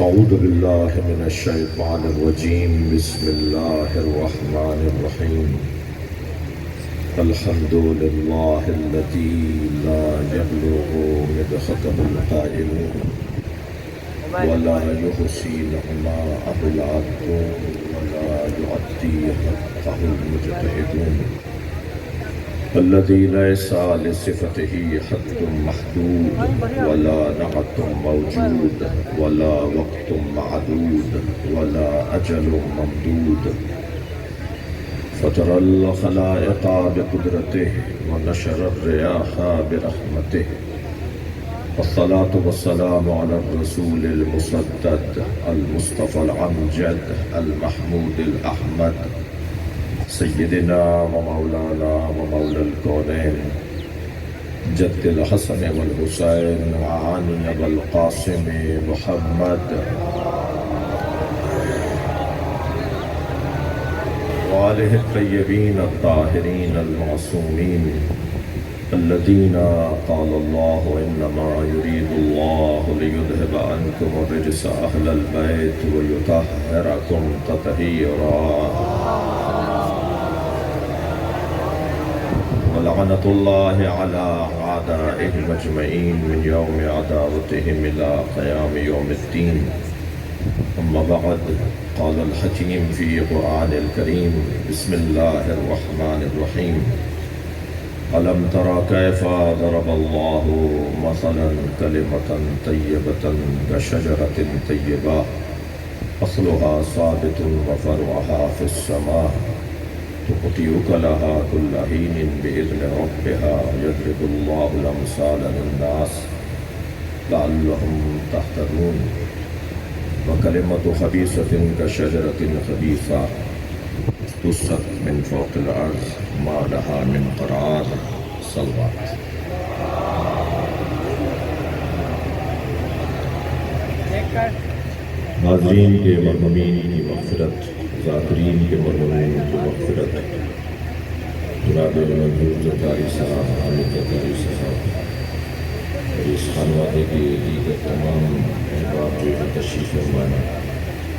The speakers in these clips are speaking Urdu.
أعوذ بالله من الشيطان الرجيم بسم الله الرحمن الرحيم الحمد لله الذي لا يبلغ مدحته القائلون ولا يحصي نعماءه العادون ولا يعطي حقه المجتهدون الذي ليس لصفته حد محدود ولا نعت موجود ولا وقت معدود ولا أجل ممدود فترى الخلائق بقدرته ونشر الرياح برحمته والصلاة والسلام على الرسول المسدد المصطفى الأمجد المحمود الأحمد سيدنا ومولانا ومولى الكونين جد الحسن والحسين وعلي والقاسم محمد وآله الطيبين الطاهرين المعصومين الذين قال الله إنما يريد الله ليذهب عنكم الرجس أهل البيت ويطهركم تطهيرا ولعنة الله على أعدائهم أجمعين من يوم عداوتهم إلى قيام يوم الدين أما بعد قال الحكيم في قرآن الكريم بسم الله الرحمن الرحيم ألم ترى كيف ضرب الله مثلا كلمة طيبة كشجرة طيبة أصلها ثابت وفرعها في السماء تؤتي أكلها كل حين بإذن ربها يضرب الله الأمثال للناس لعلهم تهتدون وكلمة خبيثة كشجرة خبيثة اجتثت من فوق الأرض ما لها من قرار صلوات حاضرین کے مرحومین کی مغفرت ذاکرین کے مرحومین کی مغفرت جناب منظور زرداری صاحب حامد زرداری صاحب اور اس خانوادے کے دیگر تمام احباب جو ہے تشریف فرمانا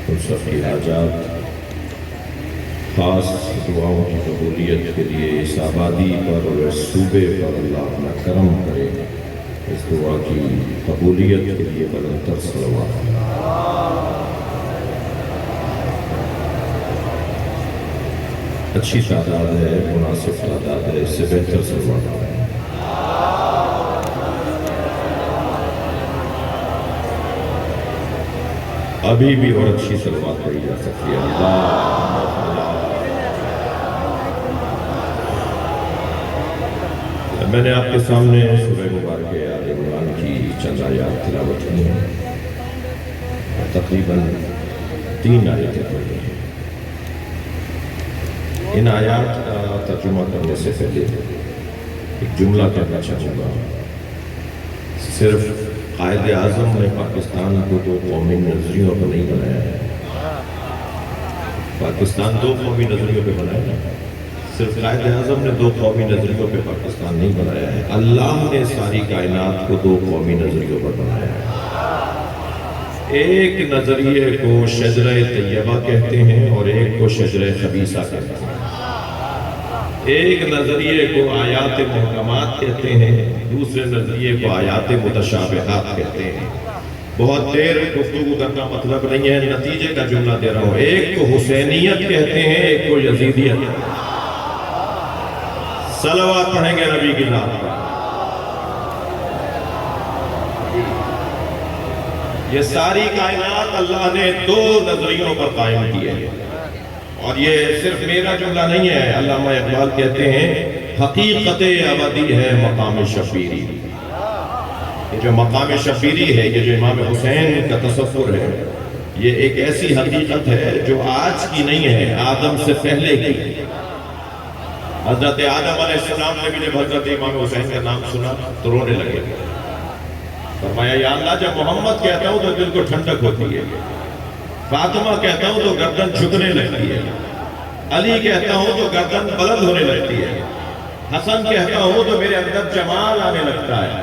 ان سب کی حاجات خاص دعاؤں کی قبولیت کے لیے اس آبادی پر اور اس صوبے پر اللہ اپنا کرم کرے اس دعا کی قبولیت کے لیے بلندتر صلوات اچھی تعداد ہے مناسب تعداد ہے اس سے بہتر صلوات ابھی بھی اور اچھی صلوات پڑھی جا سکتی ہے اللہ میں نے آپ کے سامنے سورہ مبارک آل عمران کی چند آیات تلاوت کی ہیں تقریباً 3 آیتیں پڑھی ہیں ان آیات کا ترجمہ کرنے سے پہلے ایک جملہ کہنا چاہوں گا صرف قائد اعظم نے پاکستان کو 2 قومی نظریوں پر نہیں بنایا ہے پاکستان 2 قومی نظریوں پہ بنایا ہے صرف قائد اعظم نے 2 قومی نظریوں پہ پاکستان نہیں بنایا ہے اللہ نے ساری کائنات کو 2 قومی نظریوں پر بنایا ہے ایک نظریے کو شجرہ طیبہ کہتے ہیں اور ایک کو شجرہ خبیثہ کہتے ہیں ایک نظریے کو آیات محکمات کہتے ہیں دوسرے نظریے کو آیات متشابہات کہتے ہیں بہت دیر گفتگو کرنا مطلب نہیں ہے نتیجے کا جملہ دے رہا ہوں ایک کو حسینیت کہتے ہیں ایک کو یزیدیت صلوات پڑھیں گے نبی کی ذات پر یہ ساری کائنات اللہ نے 2 نظریوں پر قائم کی ہے اور یہ صرف میرا جملہ نہیں ہے علامہ اقبال کہتے ہیں حقیقت ابدی ہے مقام شبیری یہ جو مقام شبیری ہے یہ جو امام حسین کا تصور ہے یہ ایک ایسی حقیقت ہے جو آج کی نہیں ہے آدم سے پہلے کی حضرت آدم علیہ السلام نے بھی جب حضرت امام حسین کا نام سنا تو رونے لگے. فرمایا یا اللہ جب محمد کہتا ہوں تو دل کو ٹھنڈک ہوتی ہے، فاطمہ کہتا ہوں تو گردن جھکنے لگتی ہے، علی کہتا ہوں تو گردن بلند ہونے لگتی ہے، حسن کہتا ہوں تو میرے اندر جمال آنے لگتا ہے،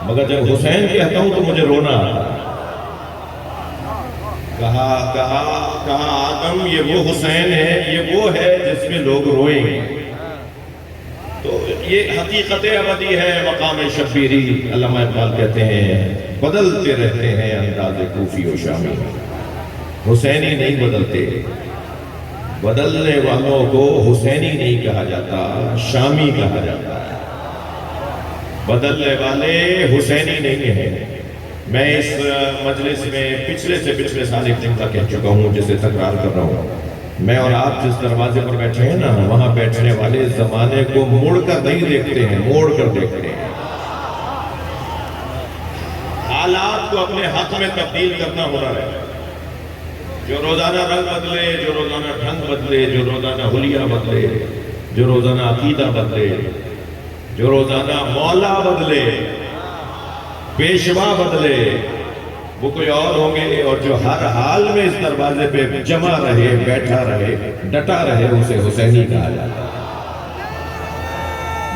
مگر جب حسین کہتا ہوں تو مجھے رونا آتا ہے. کہا آدم یہ وہ حسین ہے، یہ وہ ہے جس میں لوگ روئیں گے. تو یہ حقیقت ابدی ہے. مقام شبیری علامہ اقبال کہتے ہیں بدلتے رہتے ہیں انداز کوفی و شامی. حسینی نہیں بدلتے، بدلنے والوں کو حسینی نہیں کہا جاتا، شامی کہا جاتا ہے. بدلنے والے حسینی نہیں ہیں. میں اس مجلس میں پچھلے سے پچھلے سال ایک جملہ کہہ چکا ہوں جسے تکرار کر رہا ہوں. میں اور آپ جس دروازے پر بیٹھے ہیں نا، وہاں بیٹھنے والے زمانے کو مڑ کر نہیں دیکھتے ہیں، موڑ کر دیکھتے ہیں. حالات کو اپنے حق میں تبدیل کرنا ہنر ہے. جو روزانہ رنگ بدلے، جو روزانہ ڈھنگ بدلے، جو روزانہ حلیہ بدلے، جو روزانہ عقیدہ بدلے، جو روزانہ مولا بدلے، پیشوا بدلے، وہ کوئی اور ہوں گے. اور جو ہر حال میں اس دروازے پہ جمع رہے، بیٹھا رہے، ڈٹا رہے، اسے حسینی کہا جاتا ہے.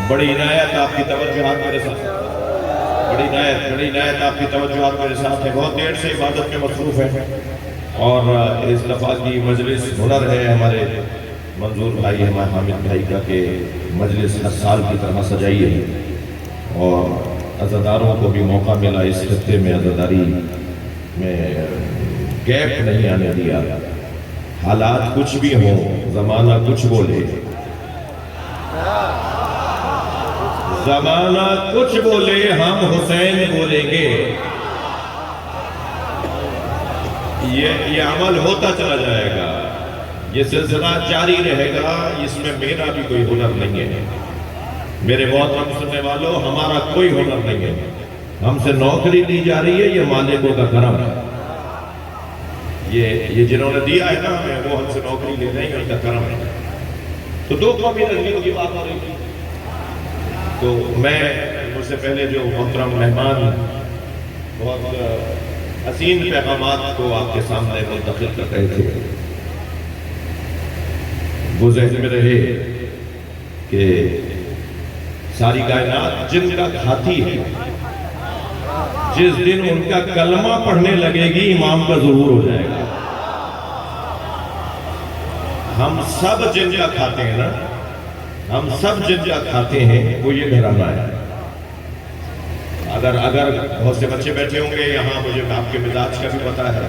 بڑی عنایت آپ کی توجہات میرے ساتھ، بڑی عنایت آپ کی توجہات میرے ساتھ ہے. بہت دیر سے عبادت میں مصروف ہے اور اس دفعہ کی مجلس ہنر ہے ہمارے منظور بھائی، ہمارے حامد بھائی کا کہ مجلس ہر سال کی طرح سجائی ہے اور عزاداروں کو بھی موقع ملا اس خطے میں عزاداری میں گیپ نہیں آنے دیا. حالات کچھ بھی ہوں، زمانہ کچھ بولے، زمانہ کچھ بولے، ہم حسین بولیں گے. یہ عمل ہوتا چلا جائے گا، یہ سلسلہ جاری رہے گا. اس میں میرا بھی کوئی ہنر نہیں ہے. میرے محترم سننے والوں، ہمارا کوئی ہنر نہیں ہے. ہم سے نوکری دی جا رہی ہے، یہ مالکوں کا کرم ہے. یہ جنہوں نے دیا ہے نا ہمیں، وہ ہم سے نوکری لے رہے ہیں، ان کا کرم ہے. تو دو قومی نظریوں کی بات ہو رہی تھی. تو میں مجھ سے پہلے جو محترم مہمان بہت حسین پیغامات کو آپ کے سامنے منتقل کر رہے تھے، وہ ذہن میں رہے کہ ساری کائنات جن کا کھاتی ہے، جس دن ان کا کلمہ پڑھنے لگے گی امام کا ظہور ہو جائے گا. ہم سب جن کا کھاتے ہیں نا، ہم سب جن کا کھاتے ہیں وہ یہ گھرانہ ہے. اگر بہت سے بچے بیٹھے ہوں گے یہاں، مجھے آپ کے مزاج کا بھی پتا ہے.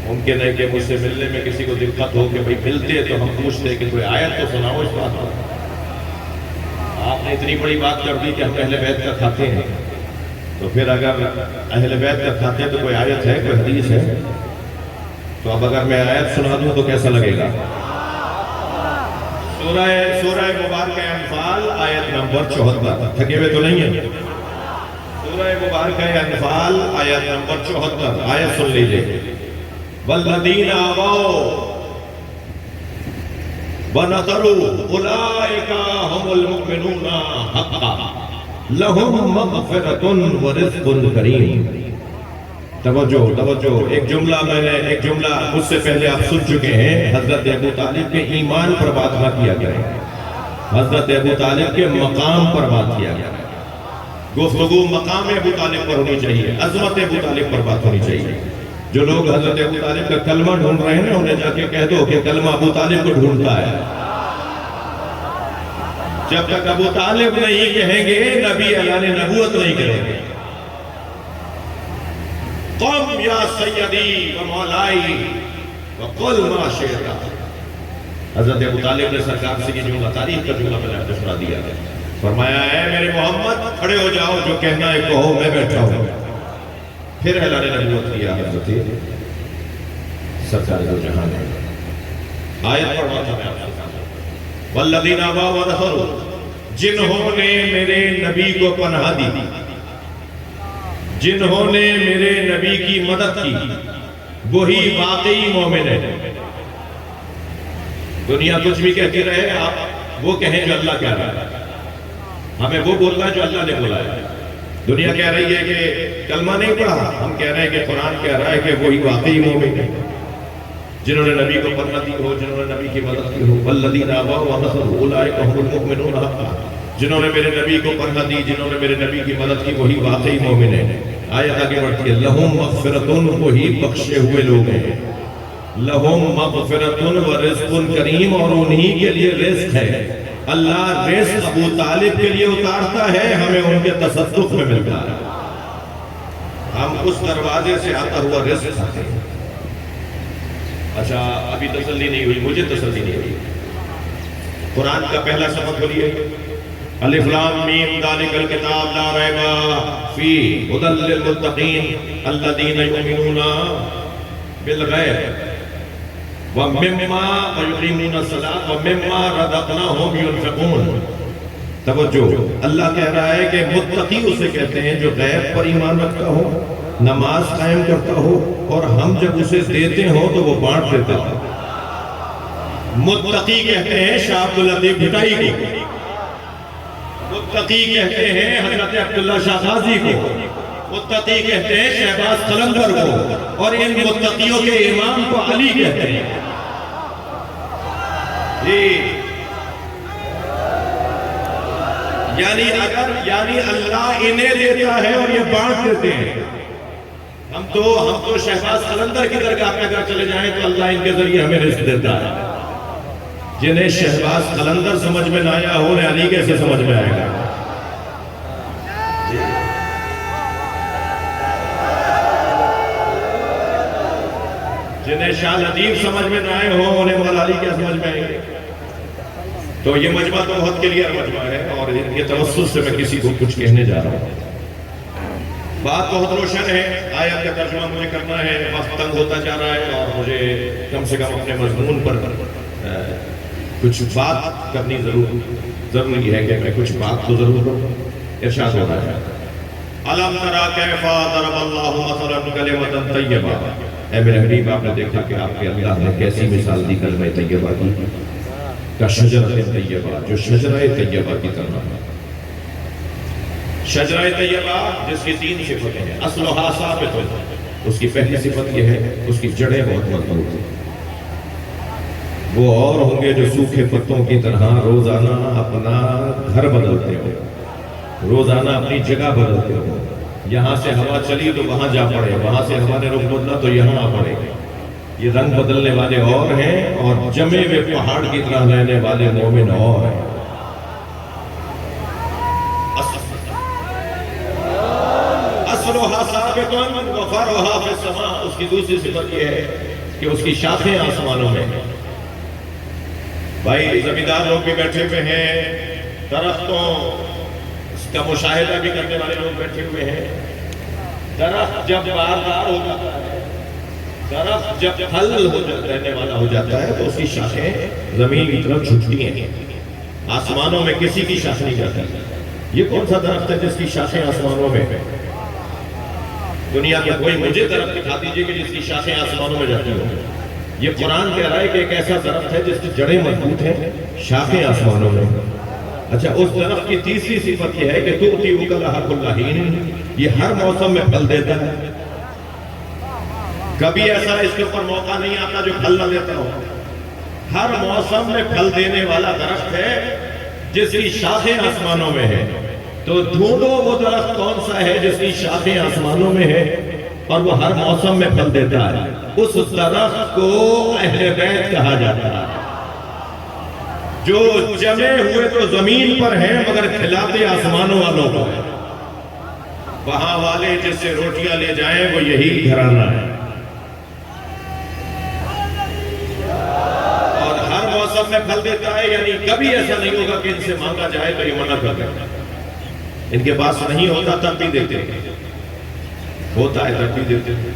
ممکن ہے کہ مجھ سے ملنے میں کسی کو دقت ہو کہ بھئی ملتے تو ہم پوچھتے کہ کوئی آیت تو سناؤ اس بات پر. آپ نے اتنی بڑی بات کر دی کہ ہم اہل بیت کا کھاتے ہیں، تو پھر اگر اہل بیت کا کھاتے ہیں تو کوئی آیت ہے، کوئی حدیث ہے؟ تو اب اگر میں آیت سنا دوں تو کیسا لگے گا؟ سورہ مبارکہ انفال آیت نمبر 74. تھکے ہوئے تو نہیں ہیں؟ سورہ مبارکہ انفال آیت نمبر 74. آیت سن لیجئے. والذین آووا وَنَصَرُوا أُولَئِكَ هُمُ الْمُؤْمِنُونَ حَقًّا لَهُمْ مَغْفِرَةٌ وَرِزْقٌ كَرِيمٌ. توجہ. ایک جملہ مجھ سے پہلے آپ سن چکے ہیں. حضرت ابو طالب کے ایمان پر بات نہ کیا گیا ہے، حضرت ابو طالب کے مقام پر بات کیا گیا ہے. گفتگو مقام ابو طالب پر ہونی چاہیے، عظمت ابو طالب پر بات ہونی چاہیے. جو لوگ حضرت ابو طالب کا کلمہ ڈھونڈ رہے ہیں انہیں جا کے کہہ دو کہ کلمہ ابو طالب کو ڈھونڈتا ہے. جب تک ابو طالب نہیں کہیں گے نبی اعلان نبوت نہیں کریں گے. قم یا سیدی و مولائی وقل ما شئت. حضرت ابو طالب نے سرکار سے یہ جملہ، تاریخ کا جملہ میں نے سنا دیا ہے. فرمایا اے میرے محمد کھڑے ہو جاؤ، جو کہنا ہے کہو، میں بیٹھا ہوں. پھر اعلان نبوت کیا حضرت سرکار دو جہاں نے. آیت پڑھا تھا میں آپ سے. والذین آووا ونصروا، جنہوں نے میرے نبی کو پناہ دی، جنہوں نے میرے نبی کی مدد کی، وہی واقعی مومن ہے. دنیا کچھ بھی کہتی رہے، آپ وہ کہیں جو اللہ کہہ رہا ہے، ہمیں وہ بولنا ہے جو اللہ نے بولا ہے۔ دنیا کہہ رہی ہے کہ کلمہ نہیں پڑھا، ہم کہہ رہے ہیں کہ قرآن کہہ رہا ہے کہ وہی واقعی مومن ہے جنہوں نے نبی کو پناہ دی ہو، جنہوں نے نبی کی مدد کی ہو۔ والذین آووا ونصروا اولئک هم المؤمنون حقا، جنہوں نے میرے نبی کو پناہ دی، جنہوں نے میرے نبی کی مدد کی، وہی واقعی مومن ہیں۔ آیت آگے بڑھتی ہے، لہم مغفرتن، وہی بخشے ہوئے لوگ ہیں، لہم مغفرتن ورزق کریم، اور انہی کے لیے رزق ہے۔ اللہ رزق ابو طالب کے لیے اتارتا ہے، ہمیں ان کے تصدق میں ملتا ہے، ہم اس دروازے سے آتا ہوا رزق کھاتے ہیں۔ اچھا ابھی تسلی نہیں ہوئی، مجھے تسلی نہیں ہوئی۔ قرآن کا پہلا سبق بولیے، الف لام میم ذالک الکتاب لا ریب فیہ ھدی للمتقین الذین یؤمنون بالغیب ومما ویقیمون الصلاۃ ومما رزقناہم ینفقون۔ توجہ، اللہ کہہ رہا ہے کہ متقی اسے کہتے ہیں جو غیب پر ایمان رکھتا ہو، نماز قائم کرتا ہو، اور ہم جب اسے دیتے ہوں تو وہ بانٹ دیتا ہو۔ متقی کہتے ہیں شاہ عبداللطیف بھٹائی کو، متقی کہتے ہیں حضرت عبداللہ شاہ غازی کو، متقی کہتے ہیں شہباز قلندر کو، اور ان متقیوں کے امام کو علی کہتے ہیں۔ یعنی اللہ انہیں دیتا ہے اور یہ بانٹ دیتے ہیں۔ ہم تو شہباز قلندر کی درگاہ پہ اگر چلے جائیں تو اللہ ان کے ذریعے ہمیں رزق دیتا ہے۔ جنہیں شہباز قلندر سمجھ میں نہ آیا ہو، انہیں علی کیسے سمجھ میں آئے گا؟ جنہیں شاہ لطیف سمجھ میں نہ آئے ہو، انہیں مولا علی کیا سمجھ میں آئے گا؟ تو یہ مجمع تو بہت کلیئر مجمع ہے، اور ان کے توسط سے میں کسی کو کچھ کہنے جا رہا ہوں۔ بات بہت روشن ہے، آیت کا ترجمہ مجھے کرنا ہے، وقت تنگ ہوتا جا رہا ہے، اور مجھے کم سے کم اپنے مضمون پر کچھ بات کرنی ضروری ہے کہ میں کچھ بات تو ضرور کروں۔ ارشاد ہو رہا ہے، الم تری کیف ضرب اللہ مثلا کلمۃ طیبہ، اے میرے حبیب آپ نے دیکھا کہ آپ کے اللہ نے کیسی مثال دی کلمہ طیبہ کی، کا شجرۃ طیبہ، جو شجرہ طیبہ کی طرح۔ شجرہ طیبہ جس کی 3 صفتیں ہیں، اصلھا ثابت، اس کی پہلی صفت یہ ہے اس کی جڑیں بہت مضبوط ہیں۔ وہ اور ہوں گے جو سوکھے پتوں کی طرح روزانہ اپنا گھر بدلتے ہو، روزانہ اپنی جگہ بدلتے ہو۔ یہاں سے ہوا چلی تو وہاں جا پڑے، وہاں سے ہوا نے رخ بدلا تو یہاں آ پڑے۔ یہ رنگ بدلنے والے اور ہیں، اور جمے ہوئے پہاڑ کی طرح رہنے والے مومن اور ہیں۔ اصلھا ثابت وفرعھا فی السماء، اس کی دوسری صفت یہ ہے کہ اس کی شاخیں آسمانوں میں ہیں۔ بھائی زمیندار لوگ بھی بیٹھے ہوئے ہیں، درختوں کا مشاہدہ بھی کرنے والے لوگ بیٹھے ہوئے ہیں۔ درخت جب باردار ہو جاتا ہے، درخت جب پھل رہنے والا ہو جاتا ہے تو اس کی شاخیں زمین کی طرف جھکتی ہیں، آسمانوں میں کسی کی شاخ نہیں جاتی۔ یہ کون سا درخت ہے جس کی شاخیں آسمانوں میں؟ دنیا کے کوئی مجھے درخت دکھا دیجئے کہ جس کی شاخیں آسمانوں میں جاتی ہوں۔ یہ قرآن کہہ رہا ہے کہ ایک ایسا درخت ہے جس کی جڑیں مضبوط ہیں، شاخیں آسمانوں میں۔ اچھا، اس درخت کی تیسری صفت یہ ہے کہ تؤتی اکلھا کل حین، یہ ہر موسم میں پھل دیتا ہے۔ کبھی ایسا اس کے اوپر موقع نہیں آتا جو پھل نہ دیتا ہو، ہر موسم میں پھل دینے والا درخت ہے جس کی شاخیں آسمانوں میں ہیں۔ تو ڈھونڈو وہ درخت کون سا ہے جس کی شاخیں آسمانوں میں ہے اور وہ ہر موسم میں پھل دیتا ہے۔ اس درخت کو اہل بیت کہا جاتا ہے، جو جمے ہوئے تو زمین پر ہیں مگر کھلاتے آسمانوں والوں کو ہیں۔ وہاں والے جس سے روٹیاں لے جائیں وہ یہی گھرانہ ہے، اور ہر موسم میں پھل دیتا ہے۔ یعنی کبھی ایسا نہیں ہوگا کہ ان سے مانگا جائے تو یہ منع کر دیں، ان کے پاس نہیں ہوتا تب بھی دیتے ہیں، ہوتا ہے تب بھی دیتے ہیں۔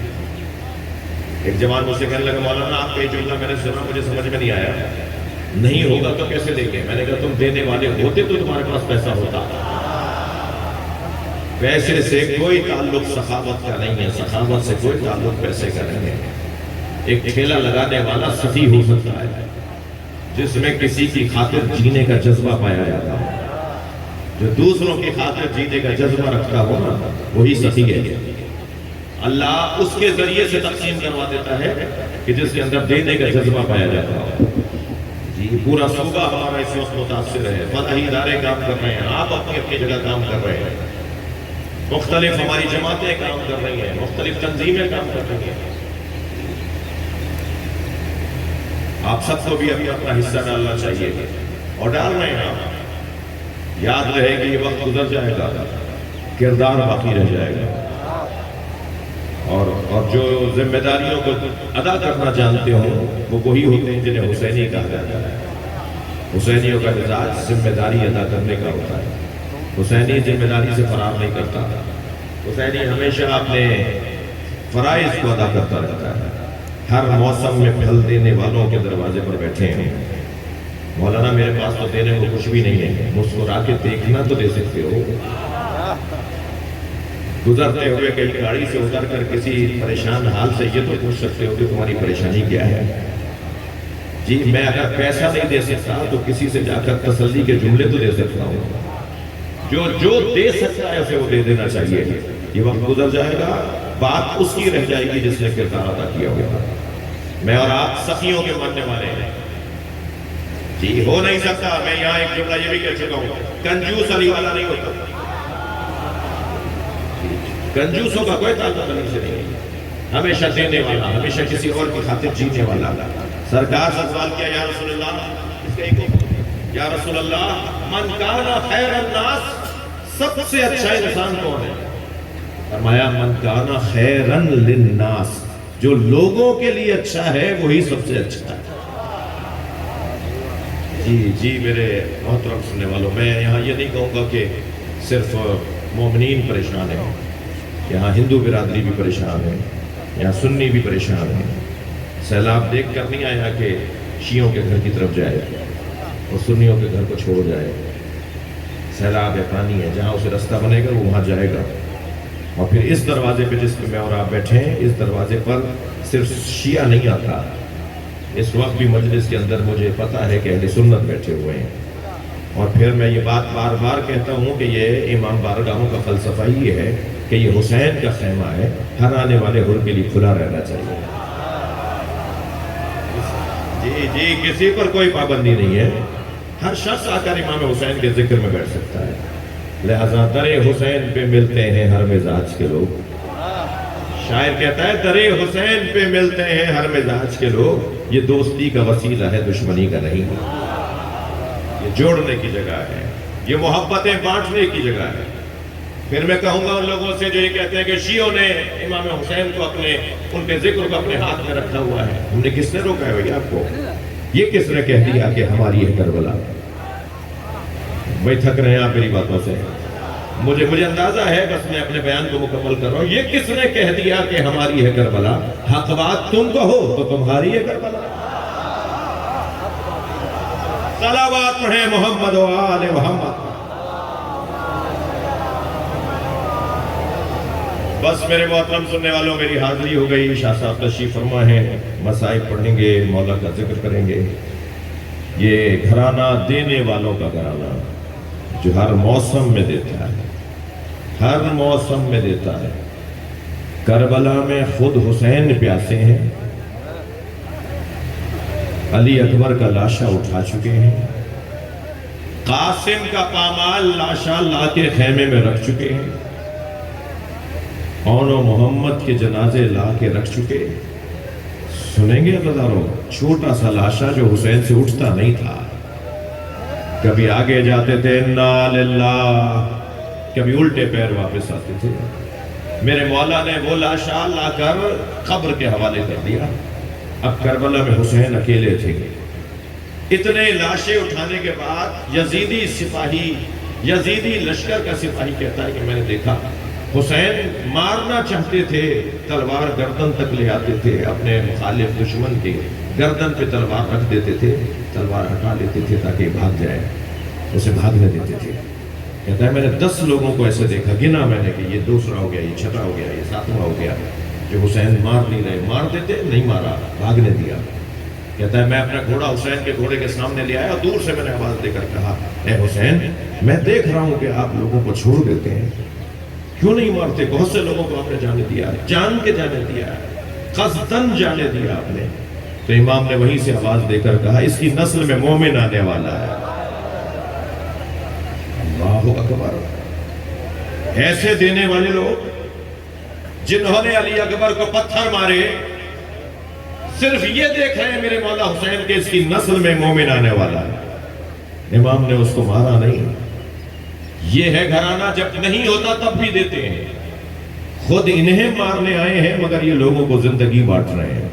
ایک جوان مجھ سے کہنے لگا، مولانا آپ کا یہ جملہ میں نے سنا، مجھے سمجھ میں نہیں آیا، نہیں ہوگا تو کیسے دیں گے؟ میں نے کہا تم دینے والے ہوتے تو تمہارے پاس پیسہ ہوتا۔ پیسے سے کوئی تعلق سخاوت کا نہیں ہے، سخاوت سے کوئی تعلق پیسے کا نہیں ہے۔ ایک ٹھیلا لگانے والا سخی ہو سکتا ہے، جس میں کسی کی خاطر جینے کا جذبہ پایا جاتا ہو. جو دوسروں کی خاطر جینے کا جذبہ رکھتا ہو نا وہی سخی ہے. اللہ اس کے ذریعے سے تقسیم کروا دیتا ہے کہ جس کے اندر دینے کا جذبہ پایا جاتا ہو. جی پورا صوبہ ہمارا اس وقت متاثر ہے. فلاحی ادارے کام کر رہے ہیں, آپ اپنی اپنی جگہ کام کر رہے ہیں, مختلف ہماری جماعتیں کام کر رہی ہیں, مختلف تنظیمیں کام کر رہی ہیں. آپ سب کو بھی اپنا حصہ ڈالنا چاہیے اور ڈال رہے ہیں. آپ یاد رہے کہ یہ وقت گزر جائے گا, کردار باقی رہ جائے گا, اور جو ذمہ داریوں کو ادا کرنا جانتے ہوں وہ وہی ہوتے ہیں جنہیں حسینی کہا جاتا ہے. حسینیوں کا مزاج ذمہ داری ادا کرنے کا ہوتا ہے. حسینی ذمہ داری سے فرار نہیں کرتا. حسینی ہمیشہ اپنے فرائض کو ادا کرتا رہتا ہے. ہر موسم میں پھل دینے والوں کے دروازے پر بیٹھے ہیں. مولانا میرے پاس تو دینے کو کچھ بھی نہیں ہے, مسکرا کے دیکھنا تو دے سکتے ہو. گزرتے ہوئے کئی گاڑی سے اتر کر کسی پریشان حال سے یہ تو پوچھ سکتے ہو کہ تمہاری پریشانی کیا ہے. جی میں اگر پیسہ نہیں دے سکتا تو کسی سے جا کر تسلی کے جملے تو دے سکتا ہوں. جو دے سکتا ہے اسے وہ دے دینا چاہیے. یہ وقت گزر جائے گا, بات اس کی رہ جائے گی جس نے کردار ادا کیا ہوگا. میں اور آپ سخیوں کے ماننے والے ہیں. جی ہو نہیں سکتا. میں یہاں ایک جملہ یہ بھی کہہ چکا ہوں, کنجوس علی والا نہیں ہوتا. کنجوسوں کا کوئی تعلق علی سے نہیں ہے. ہمیشہ دینے والا, ہمیشہ کسی اور کی خاطر جینے والا. سرکار سے سوال کیا یا رسول اللہ, یا رسول اللہ من کان خیر الناس, سب سے اچھا انسان کون ہے؟ فرمایا من کان خیرن للناس, جو لوگوں کے لیے اچھا ہے وہی سب سے اچھا ہے. جی میرے محترم سننے والوں, میں یہاں یہ نہیں کہوں گا کہ صرف مومنین پریشان ہیں. یہاں ہندو برادری بھی پریشان ہے, یہاں سنی بھی پریشان ہے. سیلاب دیکھ کر نہیں آیا کہ شیعوں کے گھر کی طرف جائے اور سنیوں کے گھر کو چھوڑ جائے. سیلاب ہے, پانی ہے, جہاں اسے رستہ بنے گا وہ وہاں جائے گا. اور پھر اس دروازے پہ جس پہ میں اور آپ بیٹھے ہیں, اس دروازے پر صرف شیعہ نہیں آتا. اس وقت بھی مجلس کے اندر مجھے پتا ہے کہ اہل سنت بیٹھے ہوئے ہیں. اور پھر میں یہ بات بار بار کہتا ہوں کہ یہ امام بارگاہوں کا فلسفہ ہی ہے کہ یہ حسین کا خیمہ ہے, ہر آنے والے حر کے لیے کھلا رہنا چاہیے. جی کسی پر کوئی پابندی نہیں ہے, ہر شخص آ کر امام حسین کے ذکر میں بیٹھ سکتا ہے. لہذا در حسین پہ ملتے ہیں ہر مزاج کے لوگ. شاعر کہتا ہے در حسین پہ ملتے ہیں ہر مزاج کے لوگ, یہ دوستی کا وسیلہ ہے دشمنی کا نہیں. یہ جوڑنے کی جگہ ہے, یہ محبتیں بانٹنے کی جگہ ہے. پھر میں کہوں گا ان لوگوں سے جو یہ کہتے ہیں کہ شیعوں نے امام حسین کو ان کے ذکر کو اپنے ہاتھ میں رکھا ہوا ہے. ہم نے کس نے روکا ہے بھائی آپ کو؟ یہ کس نے کہہ دیا کہ ہماری ہے کربلا؟ بھائی تھک رہے ہیں آپ میری باتوں سے, مجھے اندازہ ہے, بس میں اپنے بیان کو مکمل کر رہا ہوں. یہ کس نے کہہ دیا کہ ہماری ہے کربلا؟ حق بات تم کہو تو تمہاری ہے کربلا. صلوات پڑھیں محمد و آل محمد. بس میرے محترم سننے والوں, میری حاضری ہو گئی. شاہ صاحب تشریف فرما ہیں, مصائب پڑھیں گے, مولا کا ذکر کریں گے. یہ گھرانہ دینے والوں کا گھرانہ جو ہر موسم میں دیتا ہے, ہر موسم میں دیتا ہے. کربلا میں خود حسین پیاسے ہیں, علی اکبر کا لاشا اٹھا چکے ہیں, قاسم کا پامال لاشا لا کے خیمے میں رکھ چکے ہیں, اون و محمد کے جنازے لا کے رکھ چکے. سنیں گے عزیزانو, چھوٹا سا لاشا جو حسین سے اٹھتا نہیں تھا, کبھی آگے جاتے تھے انا للہ, کبھی الٹے پیر واپس آتے تھے. میرے مولا نے وہ لاشا لا کر قبر کے حوالے کر دیا. اب کربلا میں حسین اکیلے تھے. اتنے لاشیں اٹھانے کے بعد یزیدی سپاہی, یزیدی لشکر کا سپاہی کہتا ہے کہ میں نے دیکھا حسین مارنا چاہتے تھے, تلوار گردن تک لے آتے تھے, اپنے مخالف دشمن کے گردن پہ تلوار رکھ دیتے تھے, تلوار ہٹا لیتے تھے تاکہ بھاگ جائے, اسے بھاگنے دیتے تھے. کہتا ہے میں نے 10 لوگوں کو ایسے دیکھا, گنا میں نے کہ یہ دوسرا ہو گیا, یہ چھٹا ہو گیا, یہ ساتواں ہو گیا, جو حسین مار نہیں رہے. مار دیتے, نہیں مارا, بھاگنے دیا. کہتا ہے میں اپنا گھوڑا حسین کے گھوڑے کے سامنے لے آیا اور دور سے میں نے آواز دے کر کہا اے حسین میں دیکھ رہا ہوں کہ آپ لوگوں کو چھوڑ دیتے ہیں، کیوں نہیں مارتے؟ بہت سے لوگوں کو آپ نے جانے دیا، جان کے جانے دیا، قصدن جانے دیا آپ نے۔ تو امام نے وہیں سے آواز دے کر کہا اس کی نسل میں مومن آنے والا ہے۔ اللہ اکبر! ایسے دینے والے لوگ جنہوں نے علی اکبر کو پتھر مارے صرف یہ دیکھ رہے ہیں میرے مولا حسین کے اس کی نسل میں مومن آنے والا ہے۔ امام نے اس کو مارا نہیں۔ یہ ہے گھرانہ جب نہیں ہوتا تب بھی دیتے ہیں، خود انہیں مارنے آئے ہیں مگر یہ لوگوں کو زندگی بانٹ رہے ہیں۔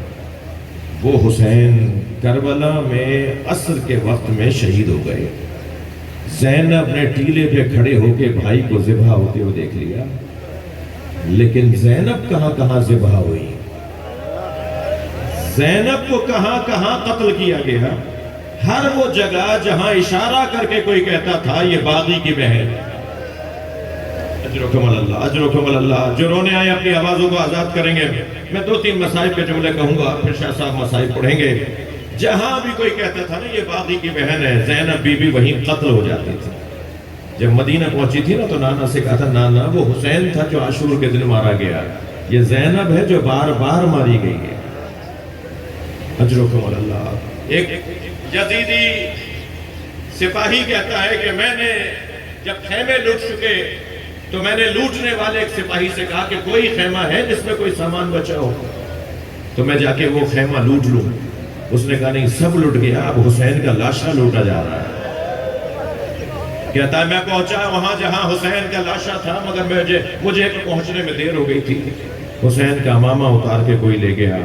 وہ حسین کربلا میں عصر کے وقت میں شہید ہو گئے۔ زینب نے ٹیلے پہ کھڑے ہو کے بھائی کو ذبح ہوتے ہوئے دیکھ لیا، لیکن زینب کہاں کہاں ذبح ہوئی، زینب کو کہاں کہاں قتل کیا گیا۔ ہر وہ جگہ جہاں اشارہ کر کے کوئی کہتا تھا یہ باغی کی بہن، اجرکم اللہ، اجرکم اللہ، جو رونے آئے اپنی آوازوں کو آزاد کریں گے۔ میں 2-3 مصائب کے جملے کہوں گا، پھر شاہ صاحب مصائب پڑھیں گے۔ جہاں بھی کوئی کہتا تھا نا یہ باغی کی بہن ہے، زینب بی بی وہیں قتل ہو جاتی تھی۔ جب مدینہ پہنچی تھی نا تو نانا سے کہا تھا نانا وہ حسین تھا جو عاشور کے دن مارا گیا، یہ زینب ہے جو بار بار ماری گئی ہے۔ اجرکم اللہ۔ ایک یزیدی سپاہی کہتا ہے کہ میں نے جب خیمے لوٹ چکے تو میں نے لوٹنے والے ایک سپاہی سے کہا کہ کوئی خیمہ ہے جس میں کوئی سامان بچا ہو تو میں جا کے وہ خیمہ لوٹ لوں۔ اس نے کہا نہیں سب لوٹ گیا، اب حسین کا لاشا لوٹا جا رہا ہے۔ کہتا ہے میں پہنچا وہاں جہاں حسین کا لاشا تھا مگر مجھے پہنچنے میں دیر ہو گئی تھی۔ حسین کا امامہ اتار کے کوئی لے گیا،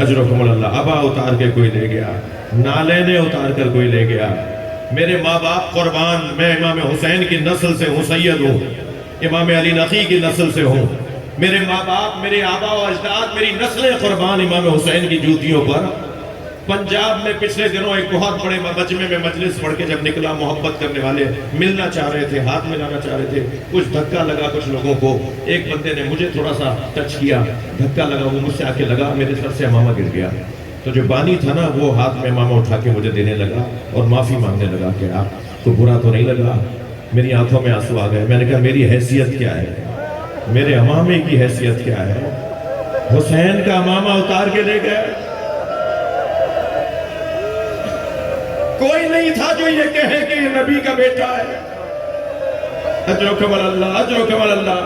اجرکم اللہ، ابا اتار کے کوئی لے گیا، نالینیں اتار کر کوئی لے گیا۔ میرے ماں باپ قربان، میں امام حسین کی نسل سے ہوں، سید ہوں، امام علی نقی کی نسل سے ہوں۔ میرے ماں باپ، میرے آبا و اجداد، میری نسلیں قربان امام حسین کی جوتیوں پر۔ پنجاب میں پچھلے دنوں ایک بہت بڑے مجمع میں مجلس پڑھ کے جب نکلا، محبت کرنے والے ملنا چاہ رہے تھے، ہاتھ ملانا چاہ رہے تھے، کچھ دھکا لگا کچھ لوگوں کو۔ ایک بندے نے مجھے تھوڑا سا ٹچ کیا، دھکا لگا، وہ مجھ سے آ کے لگا، میرے سر سے امامہ گر گیا۔ تو جو بانی تھا نا وہ ہاتھ میں امامہ اٹھا کے مجھے دینے لگا اور معافی مانگنے لگا کہ آپ کو برا تو نہیں لگا۔ میری آنکھوں میں آنسو آ گئے۔ میں نے کہا میری حیثیت کیا ہے، میرے امامے کی حیثیت کیا ہے؟ حسین کا امامہ اتار کے لے گئے۔ کوئی نہیں تھا جو یہ کہے کہ یہ نبی کا بیٹا ہے۔ اجرکم اللہ، اجرکم اللہ۔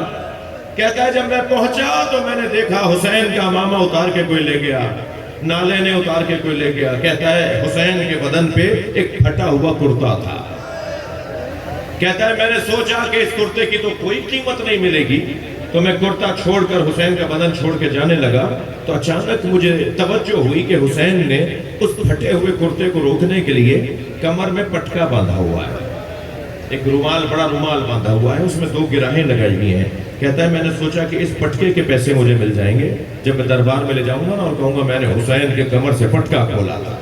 کہتا ہے جب میں پہنچا تو میں نے دیکھا حسین کا امامہ اتار کے کوئی لے گیا، نالینیں اتار کے کوئی لے گیا۔ کہتا ہے حسین کے بدن پہ ایک پھٹا ہوا کرتا تھا۔ کہتا ہے میں نے سوچا کہ اس کرتے کی تو کوئی قیمت نہیں ملے گی، تو میں کرتا چھوڑ کر حسین کا بدن چھوڑ کے جانے لگا تو اچانک مجھے توجہ ہوئی کہ حسین نے اس پھٹے ہوئے کرتے کو روکنے کے لیے کمر میں پٹکا باندھا ہوا ہے، ایک رومال، بڑا رومال باندھا ہوا ہے، اس میں 2 گراہیں لگائی ہوئی ہیں۔ کہتا ہے میں نے سوچا کہ اس پٹکے کے پیسے مجھے مل جائیں گے، جب میں دربار میں لے جاؤں گا نا اور کہوں گا میں نے حسین کے کمر سے پٹکا کھولا تھا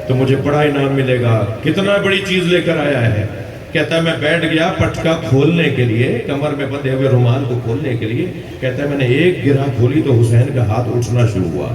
تو مجھے بڑا انعام ملے گا، کتنا بڑی چیز لے کر آیا ہے۔ کہتا ہے میں بیٹھ گیا پٹکا کھولنے کے لیے، کمر میں بندھے ہوئے رومال کو کھولنے کے لیے۔ کہتا ہے میں نے ایک گرہ کھولی تو حسین کا ہاتھ اٹھنا شروع ہوا۔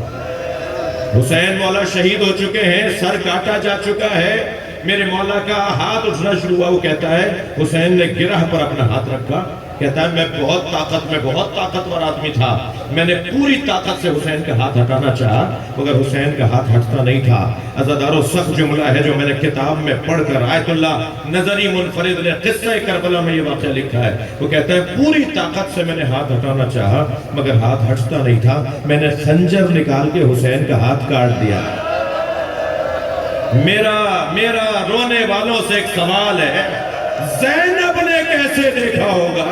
حسین مولا شہید ہو چکے ہیں، سر کاٹا جا چکا ہے، میرے مولا کا ہاتھ اٹھنا شروع ہوا۔ وہ کہتا ہے حسین نے گرہ پر اپنا ہاتھ رکھا۔ کہتا ہے میں بہت طاقتور آدمی تھا، میں نے پوری طاقت سے حسین کا ہاتھ ہٹانا چاہا مگر حسین کا ہاتھ ہٹتا نہیں تھا۔ عزادارو سخت جملہ ہے جو میں نے کتاب میں پڑھ کر آیت اللہ نظری منفرد نے قصہ کربلا میں یہ واقعہ لکھا ہے۔ وہ کہتا ہے پوری طاقت سے میں نے ہاتھ ہٹانا چاہا مگر ہاتھ ہٹتا نہیں تھا، میں نے خنجر نکال کے حسین کا ہاتھ کاٹ دیا۔ میرا رونے والوں سے ایک سوال ہے، زینب نے کیسے دیکھا ہوگا،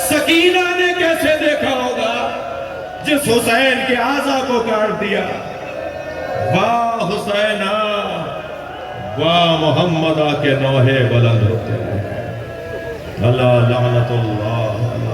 سکینہ نے کیسے دیکھا ہوگا جس حسین کے اعضا کو کاٹ دیا؟ واہ حسینہ، واہ محمدہ کے نوحے بلند ہوتے ہیں۔ اللہ لعنت اللہ۔